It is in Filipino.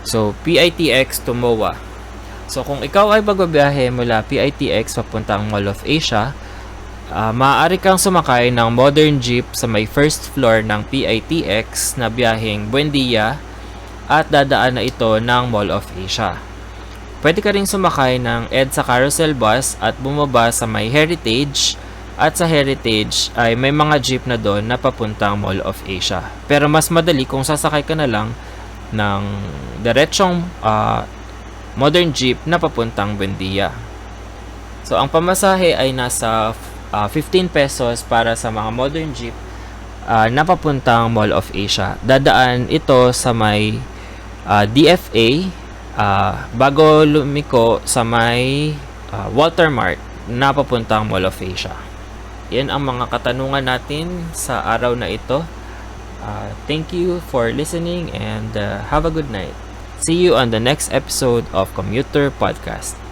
So, PITX to MOA. So, kung ikaw ay magbabiyahe mula PITX papuntang Mall of Asia, maaari kang sumakay ng modern jeep sa may first floor ng PITX na biyaheng Buendia at dadaan na ito ng Mall of Asia. Pwede ka rin sumakay ng EDSA Carousel Bus at bumaba sa may Heritage, at sa Heritage ay may mga jeep na doon na papuntang Mall of Asia. Pero mas madali kung sasakay ka na lang ng diretsong modern jeep na papuntang Buendia. So ang pamasahe ay nasa 15 pesos para sa mga modern jeep na papuntang Mall of Asia. Dadaan ito sa may DFA bago lumiko sa may Walter Mart na papuntang Mall of Asia. Yan ang mga katanungan natin sa araw na ito. Thank you for listening and have a good night. See you on the next episode of Commuter Podcast.